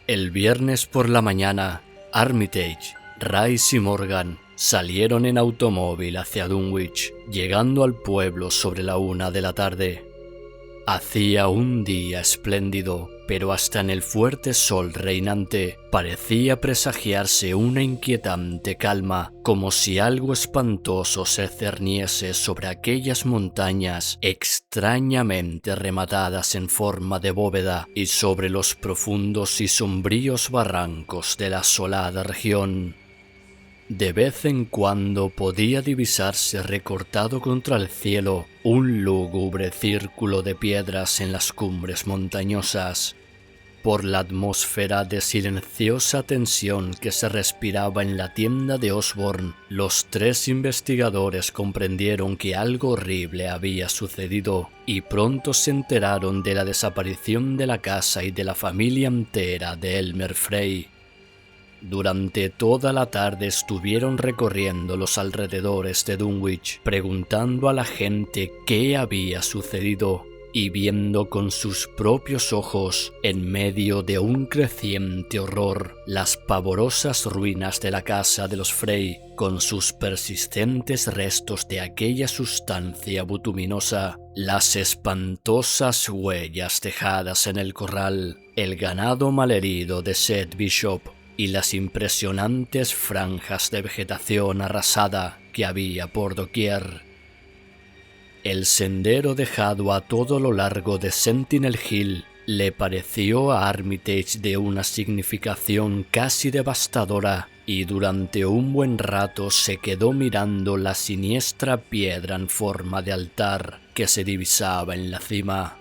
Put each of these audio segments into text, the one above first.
El viernes por la mañana, Armitage, Rice y Morgan salieron en automóvil hacia Dunwich, llegando al pueblo sobre la 1 de la tarde. Hacía un día espléndido, pero hasta en el fuerte sol reinante parecía presagiarse una inquietante calma, como si algo espantoso se cerniese sobre aquellas montañas extrañamente rematadas en forma de bóveda y sobre los profundos y sombríos barrancos de la asolada región. De vez en cuando podía divisarse recortado contra el cielo un lúgubre círculo de piedras en las cumbres montañosas. Por la atmósfera de silenciosa tensión que se respiraba en la tienda de Osborne, los tres investigadores comprendieron que algo horrible había sucedido y pronto se enteraron de la desaparición de la casa y de la familia entera de Elmer Frey. Durante toda la tarde estuvieron recorriendo los alrededores de Dunwich, preguntando a la gente qué había sucedido y viendo con sus propios ojos, en medio de un creciente horror, las pavorosas ruinas de la casa de los Frey, con sus persistentes restos de aquella sustancia butuminosa, las espantosas huellas dejadas en el corral, el ganado malherido de Seth Bishop, y las impresionantes franjas de vegetación arrasada que había por doquier. El sendero dejado a todo lo largo de Sentinel Hill le pareció a Armitage de una significación casi devastadora, y durante un buen rato se quedó mirando la siniestra piedra en forma de altar que se divisaba en la cima.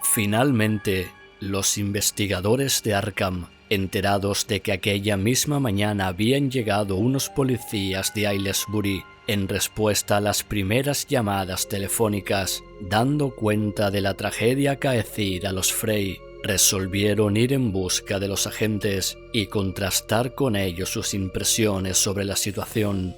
Finalmente, los investigadores de Arkham, enterados de que aquella misma mañana habían llegado unos policías de Aylesbury en respuesta a las primeras llamadas telefónicas, dando cuenta de la tragedia acaecida a los Frey, resolvieron ir en busca de los agentes y contrastar con ellos sus impresiones sobre la situación.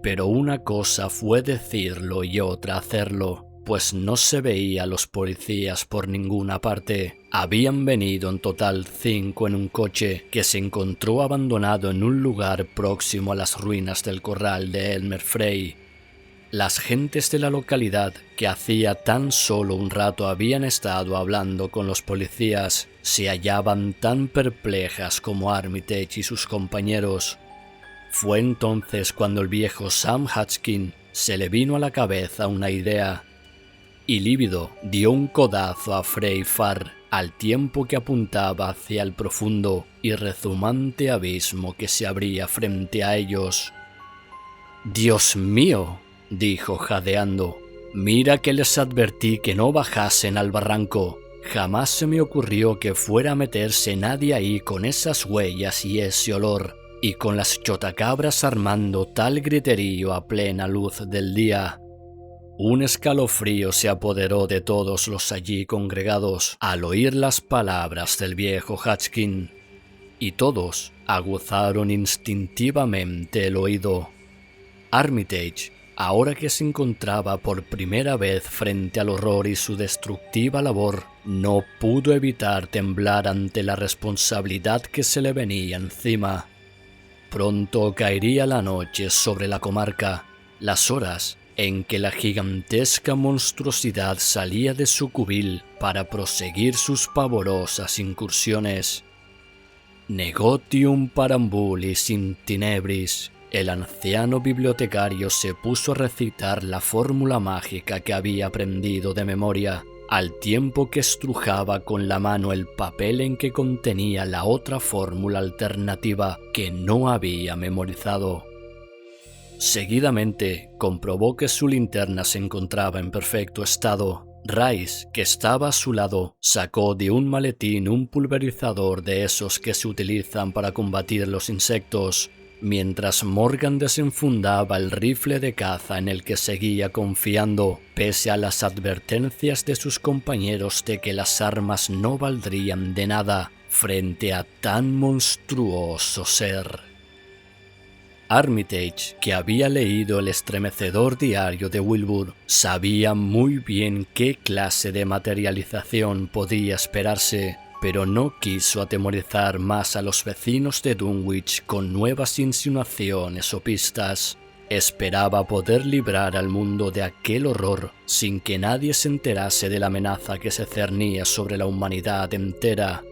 Pero una cosa fue decirlo y otra hacerlo, pues no se veía a los policías por ninguna parte. Habían venido en total 5 en un coche que se encontró abandonado en un lugar próximo a las ruinas del corral de Elmer Frey. Las gentes de la localidad, que hacía tan solo un rato habían estado hablando con los policías, se hallaban tan perplejas como Armitage y sus compañeros. Fue entonces cuando el viejo Sam Hatchkin se le vino a la cabeza una idea, y lívido dio un codazo a Frey Farr al tiempo que apuntaba hacia el profundo y rezumante abismo que se abría frente a ellos. «¡Dios mío!», dijo jadeando. «Mira que les advertí que no bajasen al barranco. Jamás se me ocurrió que fuera a meterse nadie ahí con esas huellas y ese olor, y con las chotacabras armando tal griterío a plena luz del día». Un escalofrío se apoderó de todos los allí congregados al oír las palabras del viejo Hatchkin, y todos aguzaron instintivamente el oído. Armitage, ahora que se encontraba por primera vez frente al horror y su destructiva labor, no pudo evitar temblar ante la responsabilidad que se le venía encima. Pronto caería la noche sobre la comarca, las horas en que la gigantesca monstruosidad salía de su cubil para proseguir sus pavorosas incursiones. Negotium parambulis in tenebris. El anciano bibliotecario se puso a recitar la fórmula mágica que había aprendido de memoria, al tiempo que estrujaba con la mano el papel en que contenía la otra fórmula alternativa que no había memorizado. Seguidamente comprobó que su linterna se encontraba en perfecto estado. Rice, que estaba a su lado, sacó de un maletín un pulverizador de esos que se utilizan para combatir los insectos, mientras Morgan desenfundaba el rifle de caza en el que seguía confiando, pese a las advertencias de sus compañeros de que las armas no valdrían de nada frente a tan monstruoso ser. Armitage, que había leído el estremecedor diario de Wilbur, sabía muy bien qué clase de materialización podía esperarse, pero no quiso atemorizar más a los vecinos de Dunwich con nuevas insinuaciones o pistas. Esperaba poder librar al mundo de aquel horror sin que nadie se enterase de la amenaza que se cernía sobre la humanidad entera.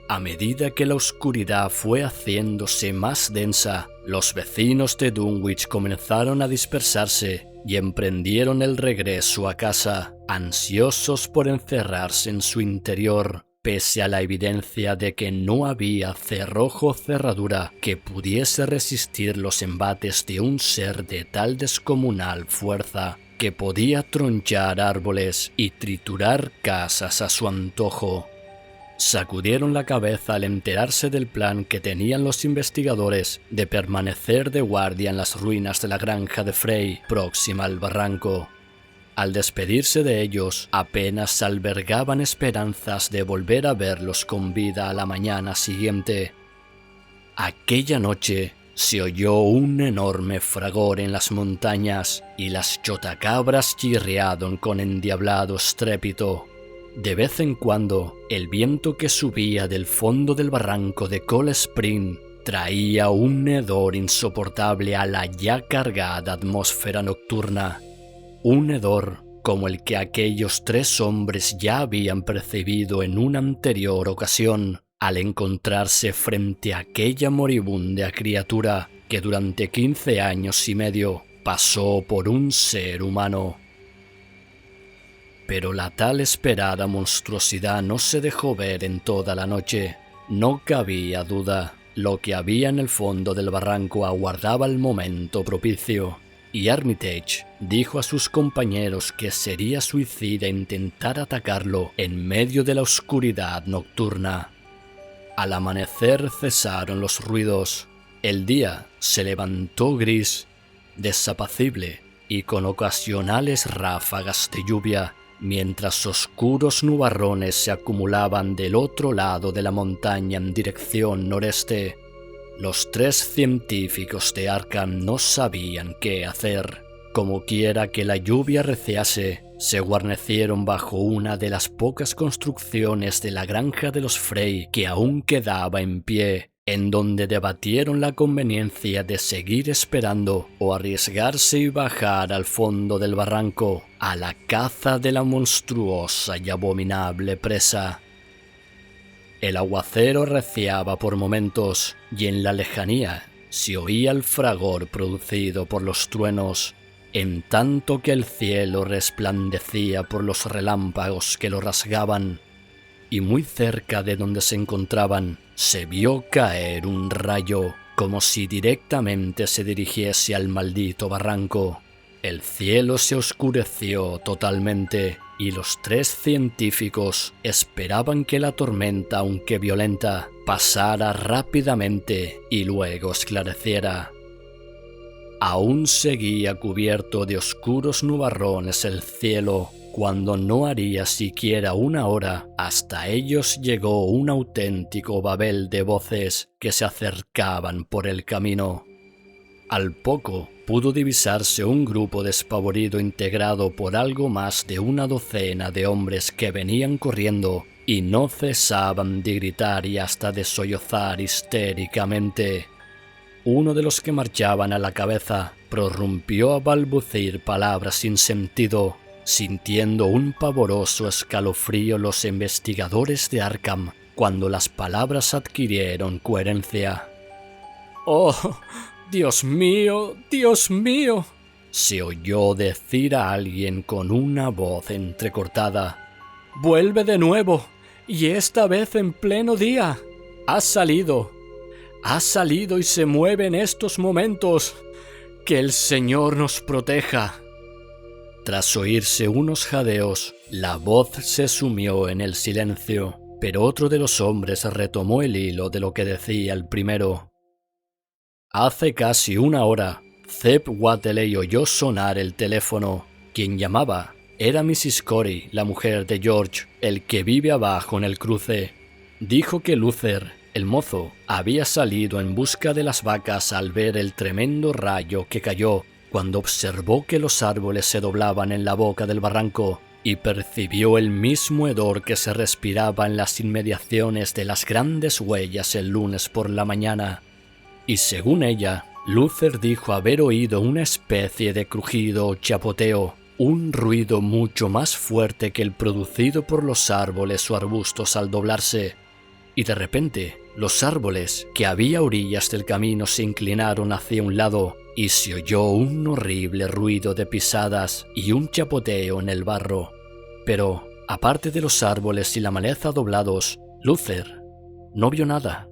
A medida que la oscuridad fue haciéndose más densa, los vecinos de Dunwich comenzaron a dispersarse y emprendieron el regreso a casa, ansiosos por encerrarse en su interior, pese a la evidencia de que no había cerrojo o cerradura que pudiese resistir los embates de un ser de tal descomunal fuerza que podía tronchar árboles y triturar casas a su antojo. Sacudieron la cabeza al enterarse del plan que tenían los investigadores de permanecer de guardia en las ruinas de la granja de Frey, próxima al barranco. Al despedirse de ellos, apenas albergaban esperanzas de volver a verlos con vida a la mañana siguiente. Aquella noche se oyó un enorme fragor en las montañas y las chotacabras chirriaron con endiablado estrépito. De vez en cuando, el viento que subía del fondo del barranco de Cold Spring traía un hedor insoportable a la ya cargada atmósfera nocturna. Un hedor como el que aquellos tres hombres ya habían percibido en una anterior ocasión al encontrarse frente a aquella moribunda criatura que durante 15 años y medio pasó por un ser humano. Pero la tal esperada monstruosidad no se dejó ver en toda la noche. No cabía duda, lo que había en el fondo del barranco aguardaba el momento propicio, y Armitage dijo a sus compañeros que sería suicida intentar atacarlo en medio de la oscuridad nocturna. Al amanecer cesaron los ruidos. El día se levantó gris, desapacible y con ocasionales ráfagas de lluvia, mientras oscuros nubarrones se acumulaban del otro lado de la montaña en dirección noreste. Los tres científicos de Arkham no sabían qué hacer. Como quiera que la lluvia reciase, se guarnecieron bajo una de las pocas construcciones de la granja de los Frey que aún quedaba en pie, en donde debatieron la conveniencia de seguir esperando o arriesgarse y bajar al fondo del barranco a la caza de la monstruosa y abominable presa. El aguacero reciaba por momentos y en la lejanía se oía el fragor producido por los truenos, en tanto que el cielo resplandecía por los relámpagos que lo rasgaban, y muy cerca de donde se encontraban se vio caer un rayo, como si directamente se dirigiese al maldito barranco. El cielo se oscureció totalmente y los tres científicos esperaban que la tormenta, aunque violenta, pasara rápidamente y luego esclareciera. Aún seguía cubierto de oscuros nubarrones el cielo, cuando no haría siquiera una hora hasta ellos llegó un auténtico babel de voces que se acercaban por el camino. Al poco pudo divisarse un grupo despavorido integrado por algo más de una docena de hombres que venían corriendo y no cesaban de gritar y hasta de sollozar histéricamente. Uno de los que marchaban a la cabeza prorrumpió a balbucir palabras sin sentido. Sintiendo un pavoroso escalofrío los investigadores de Arkham cuando las palabras adquirieron coherencia. «¡Oh, Dios mío, Dios mío!», se oyó decir a alguien con una voz entrecortada. «¡Vuelve de nuevo! Y esta vez en pleno día. Ha salido y se mueve en estos momentos. Que el Señor nos proteja». Tras oírse unos jadeos, la voz se sumió en el silencio, pero otro de los hombres retomó el hilo de lo que decía el primero. Hace casi una hora, Zeb Wateley oyó sonar el teléfono. Quien llamaba era Mrs. Corey, la mujer de George, el que vive abajo en el cruce. Dijo que Luther, el mozo, había salido en busca de las vacas al ver el tremendo rayo que cayó cuando observó que los árboles se doblaban en la boca del barranco y percibió el mismo hedor que se respiraba en las inmediaciones de las grandes huellas el lunes por la mañana, y según ella, Luther dijo haber oído una especie de crujido o chapoteo, un ruido mucho más fuerte que el producido por los árboles o arbustos al doblarse, y de repente los árboles que había a orillas del camino se inclinaron hacia un lado y se oyó un horrible ruido de pisadas y un chapoteo en el barro. Pero, aparte de los árboles y la maleza doblados, Luther no vio nada.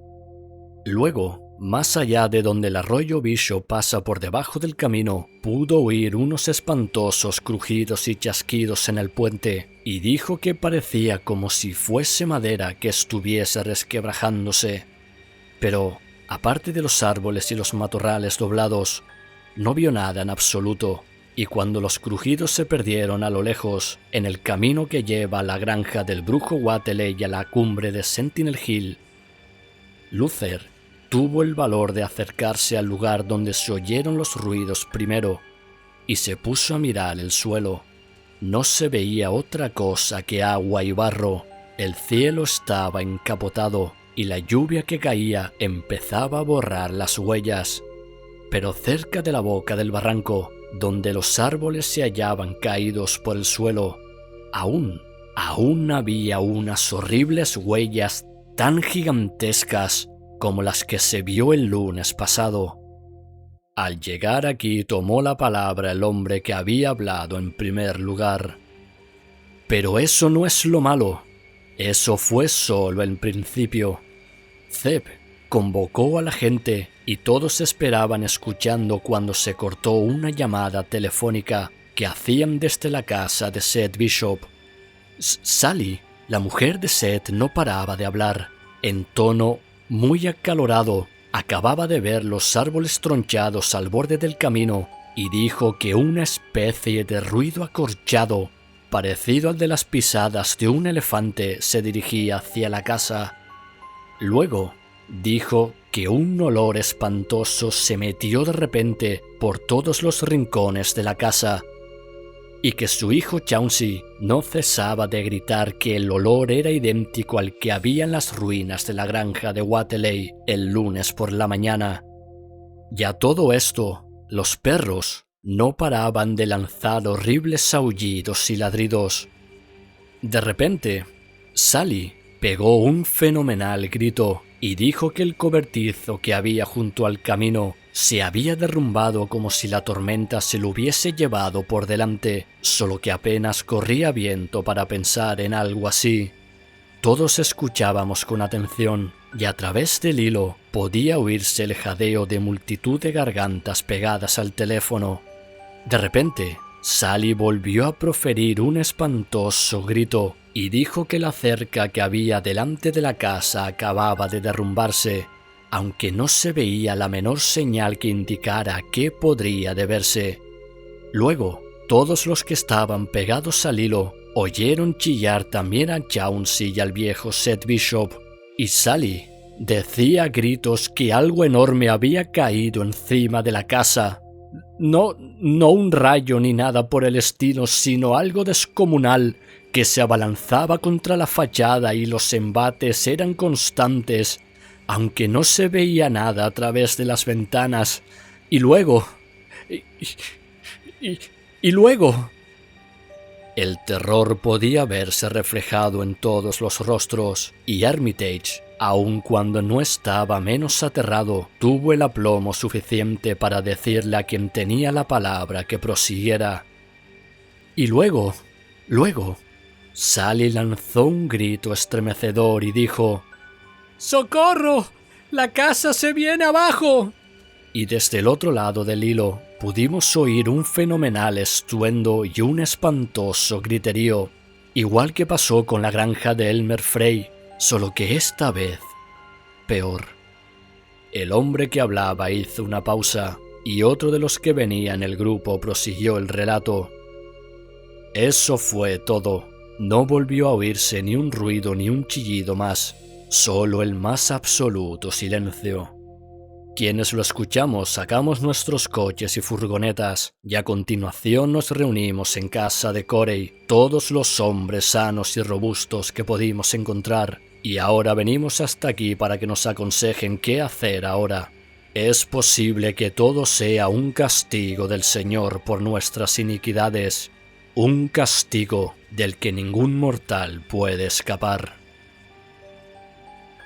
Luego, más allá de donde el arroyo Bishop pasa por debajo del camino, pudo oír unos espantosos crujidos y chasquidos en el puente, y dijo que parecía como si fuese madera que estuviese resquebrajándose. Pero, aparte de los árboles y los matorrales doblados, no vio nada en absoluto, y cuando los crujidos se perdieron a lo lejos, en el camino que lleva a la granja del brujo Whateley y a la cumbre de Sentinel Hill, Luther tuvo el valor de acercarse al lugar donde se oyeron los ruidos primero y se puso a mirar el suelo. No se veía otra cosa que agua y barro, el cielo estaba encapotado y la lluvia que caía empezaba a borrar las huellas. Pero cerca de la boca del barranco, donde los árboles se hallaban caídos por el suelo, aún había unas horribles huellas tan gigantescas como las que se vio el lunes pasado. Al llegar aquí tomó la palabra el hombre que había hablado en primer lugar. Pero eso no es lo malo, eso fue solo el principio. Zeb convocó a la gente y todos esperaban escuchando cuando se cortó una llamada telefónica que hacían desde la casa de Seth Bishop. Sally, la mujer de Seth, no paraba de hablar, en tono muy acalorado. Acababa de ver los árboles tronchados al borde del camino y dijo que una especie de ruido acorchado, parecido al de las pisadas de un elefante, se dirigía hacia la casa. Luego dijo que un olor espantoso se metió de repente por todos los rincones de la casa y que su hijo Chauncey no cesaba de gritar que el olor era idéntico al que había en las ruinas de la granja de Whateley el lunes por la mañana. Y a todo esto, los perros no paraban de lanzar horribles aullidos y ladridos. De repente, Sally pegó un fenomenal grito y dijo que el cobertizo que había junto al camino se había derrumbado como si la tormenta se lo hubiese llevado por delante, solo que apenas corría viento para pensar en algo así. Todos escuchábamos con atención y a través del hilo podía oírse el jadeo de multitud de gargantas pegadas al teléfono. De repente, Sally volvió a proferir un espantoso grito y dijo que la cerca que había delante de la casa acababa de derrumbarse, aunque no se veía la menor señal que indicara a qué podría deberse. Luego, todos los que estaban pegados al hilo oyeron chillar también a Chauncey y al viejo Seth Bishop, y Sally decía a gritos que algo enorme había caído encima de la casa. No un rayo ni nada por el estilo, sino algo descomunal que se abalanzaba contra la fachada y los embates eran constantes, aunque no se veía nada a través de las ventanas. Y luego... Y luego... El terror podía verse reflejado en todos los rostros, y Armitage, aun cuando no estaba menos aterrado, tuvo el aplomo suficiente para decirle a quien tenía la palabra que prosiguiera. Y luego... Sally lanzó un grito estremecedor y dijo: ¡Socorro! ¡La casa se viene abajo! Y desde el otro lado del hilo pudimos oír un fenomenal estruendo y un espantoso griterío, igual que pasó con la granja de Elmer Frey, solo que esta vez peor. El hombre que hablaba hizo una pausa y otro de los que venía en el grupo prosiguió el relato. Eso fue todo. No volvió a oírse ni un ruido ni un chillido más, solo el más absoluto silencio. Quienes lo escuchamos sacamos nuestros coches y furgonetas y a continuación nos reunimos en casa de Corey, todos los hombres sanos y robustos que pudimos encontrar, y ahora venimos hasta aquí para que nos aconsejen qué hacer ahora. Es posible que todo sea un castigo del Señor por nuestras iniquidades, un castigo del que ningún mortal puede escapar.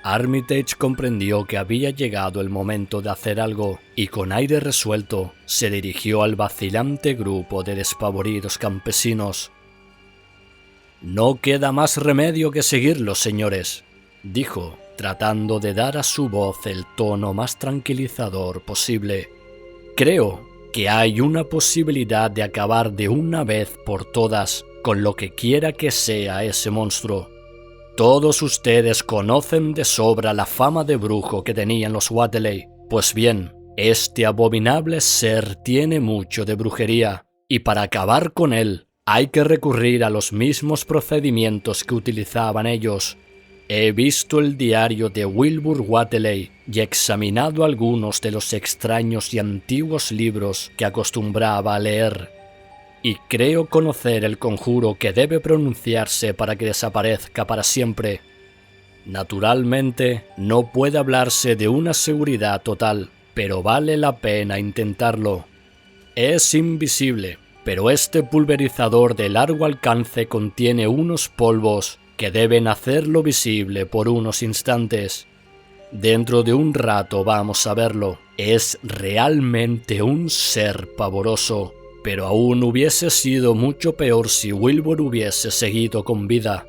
Armitage comprendió que había llegado el momento de hacer algo y con aire resuelto se dirigió al vacilante grupo de despavoridos campesinos. «No queda más remedio que seguirlo, señores», dijo, tratando de dar a su voz el tono más tranquilizador posible. «Creo que hay una posibilidad de acabar de una vez por todas con lo que quiera que sea ese monstruo. Todos ustedes conocen de sobra la fama de brujo que tenían los Wateley. Pues bien, este abominable ser tiene mucho de brujería, y para acabar con él hay que recurrir a los mismos procedimientos que utilizaban ellos. He visto el diario de Wilbur Wateley y examinado algunos de los extraños y antiguos libros que acostumbraba a leer, y creo conocer el conjuro que debe pronunciarse para que desaparezca para siempre. Naturalmente, no puede hablarse de una seguridad total, pero vale la pena intentarlo. Es invisible, pero este pulverizador de largo alcance contiene unos polvos que deben hacerlo visible por unos instantes. Dentro de un rato vamos a verlo. Es realmente un ser pavoroso. Pero aún hubiese sido mucho peor si Wilbur hubiese seguido con vida.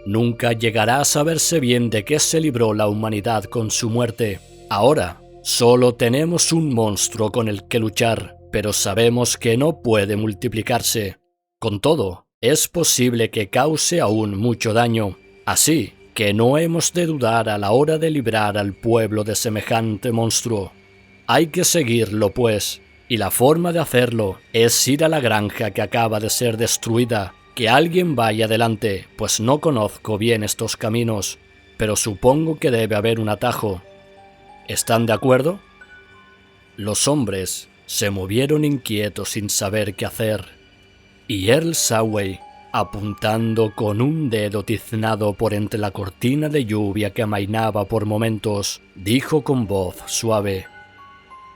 Nunca llegará a saberse bien de qué se libró la humanidad con su muerte. Ahora, solo tenemos un monstruo con el que luchar, pero sabemos que no puede multiplicarse. Con todo, es posible que cause aún mucho daño. Así que no hemos de dudar a la hora de librar al pueblo de semejante monstruo. Hay que seguirlo, pues. Y la forma de hacerlo es ir a la granja que acaba de ser destruida. Que alguien vaya adelante, pues no conozco bien estos caminos, pero supongo que debe haber un atajo. ¿Están de acuerdo? Los hombres se movieron inquietos sin saber qué hacer, y Earl Saway, apuntando con un dedo tiznado por entre la cortina de lluvia que amainaba por momentos, dijo con voz suave: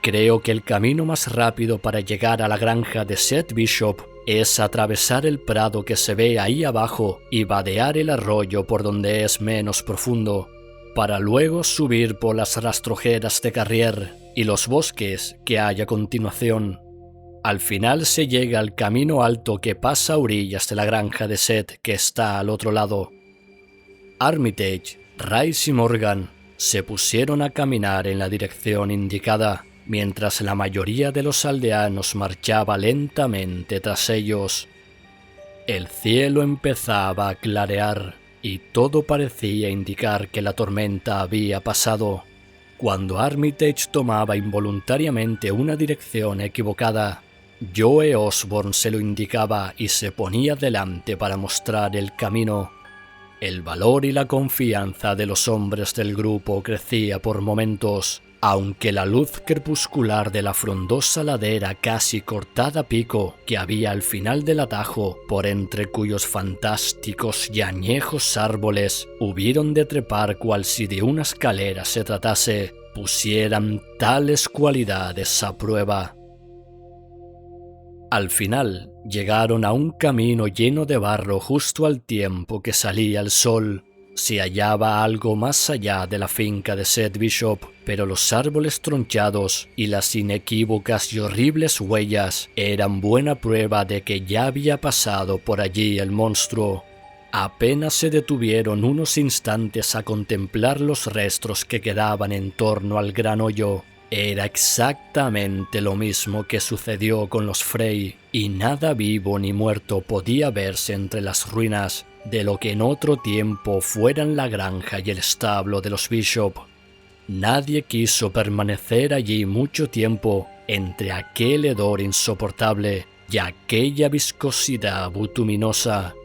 «Creo que el camino más rápido para llegar a la granja de Seth Bishop es atravesar el prado que se ve ahí abajo y vadear el arroyo por donde es menos profundo, para luego subir por las rastrojeras de Carrier y los bosques que hay a continuación. Al final se llega al camino alto que pasa a orillas de la granja de Seth que está al otro lado». Armitage, Rice y Morgan se pusieron a caminar en la dirección indicada, mientras la mayoría de los aldeanos marchaba lentamente tras ellos. El cielo empezaba a clarear y todo parecía indicar que la tormenta había pasado, cuando Armitage tomaba involuntariamente una dirección equivocada. Joe Osborne se lo indicaba y se ponía delante para mostrar el camino. El valor y la confianza de los hombres del grupo crecía por momentos, aunque la luz crepuscular de la frondosa ladera casi cortada a pico que había al final del atajo, por entre cuyos fantásticos y añejos árboles hubieron de trepar cual si de una escalera se tratase, pusieran tales cualidades a prueba. Al final llegaron a un camino lleno de barro justo al tiempo que salía el sol. Se hallaba algo más allá de la finca de Seth Bishop, pero los árboles tronchados y las inequívocas y horribles huellas eran buena prueba de que ya había pasado por allí el monstruo. Apenas se detuvieron unos instantes a contemplar los restos que quedaban en torno al gran hoyo. Era exactamente lo mismo que sucedió con los Frey, y nada vivo ni muerto podía verse entre las ruinas de lo que en otro tiempo fueran la granja y el establo de los Bishop. Nadie quiso permanecer allí mucho tiempo entre aquel hedor insoportable y aquella viscosidad bituminosa.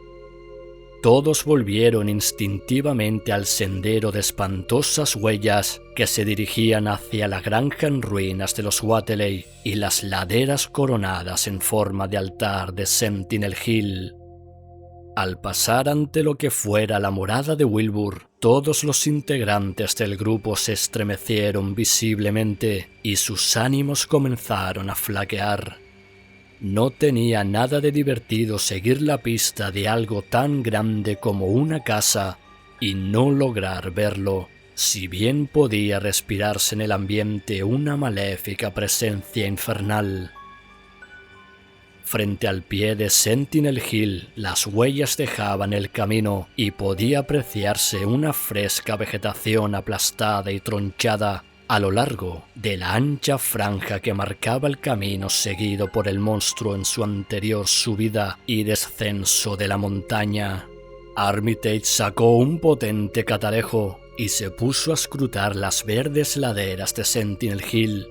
todos volvieron instintivamente al sendero de espantosas huellas que se dirigían hacia la granja en ruinas de los Wateley y las laderas coronadas en forma de altar de Sentinel Hill. Al pasar ante lo que fuera la morada de Wilbur, todos los integrantes del grupo se estremecieron visiblemente y sus ánimos comenzaron a flaquear. No tenía nada de divertido seguir la pista de algo tan grande como una casa y no lograr verlo, si bien podía respirarse en el ambiente una maléfica presencia infernal. Frente al pie de Sentinel Hill, las huellas dejaban el camino y podía apreciarse una fresca vegetación aplastada y tronchada a lo largo de la ancha franja que marcaba el camino seguido por el monstruo en su anterior subida y descenso de la montaña. Armitage sacó un potente catalejo y se puso a escrutar las verdes laderas de Sentinel Hill.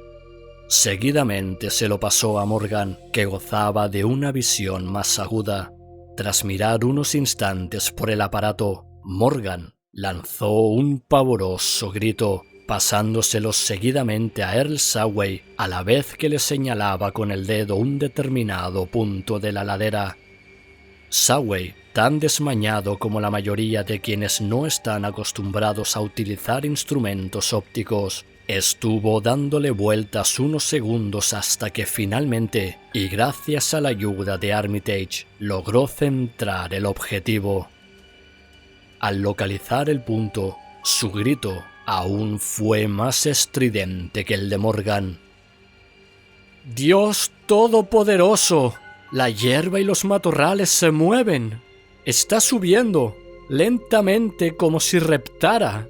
Seguidamente se lo pasó a Morgan, que gozaba de una visión más aguda. Tras mirar unos instantes por el aparato, Morgan lanzó un pavoroso grito, pasándoselo seguidamente a Earl Saway, a la vez que le señalaba con el dedo un determinado punto de la ladera. Saway, tan desmañado como la mayoría de quienes no están acostumbrados a utilizar instrumentos ópticos, estuvo dándole vueltas unos segundos hasta que finalmente, y gracias a la ayuda de Armitage, logró centrar el objetivo. Al localizar el punto, su grito aún fue más estridente que el de Morgan. ¡Dios Todopoderoso! La hierba y los matorrales se mueven. Está subiendo, lentamente como si reptara.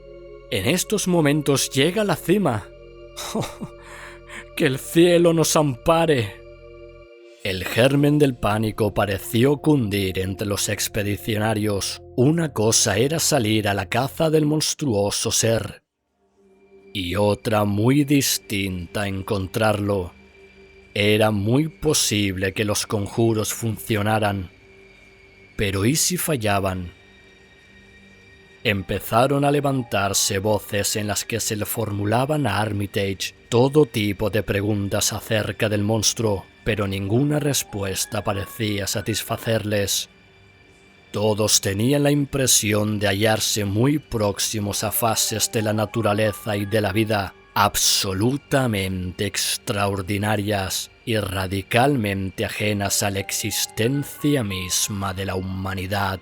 En estos momentos llega a la cima. ¡Oh, que el cielo nos ampare! El germen del pánico pareció cundir entre los expedicionarios. Una cosa era salir a la caza del monstruoso ser, y otra muy distinta encontrarlo. Era muy posible que los conjuros funcionaran, pero ¿y si fallaban? Empezaron a levantarse voces en las que se le formulaban a Armitage todo tipo de preguntas acerca del monstruo, pero ninguna respuesta parecía satisfacerles. Todos tenían la impresión de hallarse muy próximos a fases de la naturaleza y de la vida absolutamente extraordinarias y radicalmente ajenas a la existencia misma de la humanidad.